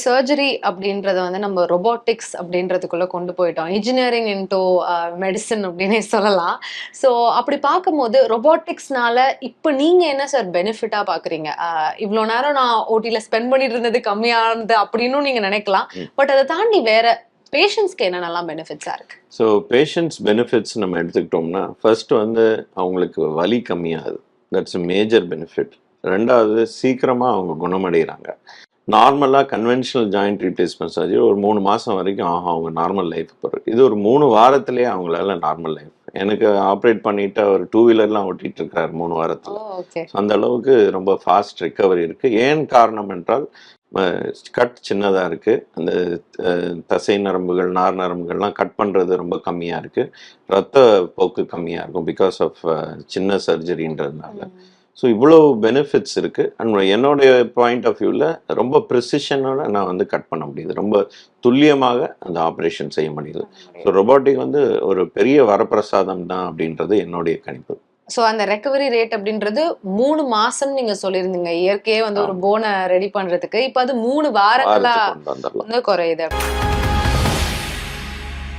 Surgery அப்படின்றத வந்து நம்ம ரொபோட்டிக்ஸ் அப்படின்றதுக்குள்ள கொண்டு போயிட்டோம். இன்ஜினியரிங் இன்டூ மெடிசின் அப்படின்னே சொல்லலாம். ஸோ அப்படி பார்க்கும்போது ரொபோட்டிக்ஸ்னால இப்ப நீங்க என்ன சார் பெனிஃபிட்டா பார்க்குறீங்க? இவ்ளோ நேரம் நான் ஓடில ஸ்பெண்ட் பண்ணிட்டு இருந்தது கம்மியானது அப்படின்னும் நீங்க நினைக்கலாம். பட் அத தாண்டி வேற பேஷண்ட்ஸ்க்கு என்னென்னலாம் பெனிஃபிட்ஸா இருக்கு? ஸோ பேஷண்ட்ஸ் பெனிஃபிட்ஸ் நம்ம எடுத்துக்கிட்டோம்னா, ஃபர்ஸ்ட் வந்து அவங்களுக்கு வலி கம்மியாகுது. That's a major benefit. 2வது சீக்கிரமா அவங்க குணமடைகிறாங்க. நார்மலா கன்வென்ஷனல் ஜாயிண்ட் ரீப்ளேஸ்மென்ட் சர்ஜரி ஒரு 3 மாசம் வரைக்கும் ஆகும் அவங்க நார்மல் லைஃப்க்கு போறதுக்கு. இது ஒரு 3 வாரத்திலேயே அவங்களால நார்மல் லைஃப். எனக்கு ஆப்ரேட் பண்ணிட்டு அவர் 2 வீலர்லாம் ஓட்டிட்டு இருக்காரு 3 வாரத்துல. ஓகே. அந்த அளவுக்கு ரொம்ப ஃபாஸ்ட் ரிகவரி இருக்கு. ஏன் காரணம் என்றால் கட் சின்னதா இருக்கு. அந்த தசை நரம்புகள், நார் நரம்புகள்லாம் கட் பண்றது ரொம்ப கம்மியா இருக்கு. ரத்த போக்கு கம்மியா இருக்கும் பிகாஸ் ஆஃப் சின்ன சர்ஜரின்றதுனால. ஸோ இவ்வளோ பெனிஃபிட்ஸ் இருக்கு. அண்ட் என்னுடைய பாயிண்ட் ஆஃப் வியூவில் ரொம்ப ப்ரிசிஷனோட நான் வந்து கட் பண்ண முடியுது. ரொம்ப துல்லியமாக அந்த ஆப்ரேஷன் செய்ய முடியுது. ஸோ ரொபோட்டிக் வந்து ஒரு பெரிய வரப்பிரசாதம் தான் அப்படின்றது என்னுடைய கணிப்பு. சோ அந்த ரெக்கவரி ரேட் அப்படின்றது 3 மாசம் நீங்க சொல்லியிருந்தீங்க. இயற்கையே வந்து ஒரு போனை ரெடி பண்றதுக்கு. இப்ப அது 3 வாரங்களா வாரத்துக்கு கொண்டு வந்துடலாம். வந்து குறையுது.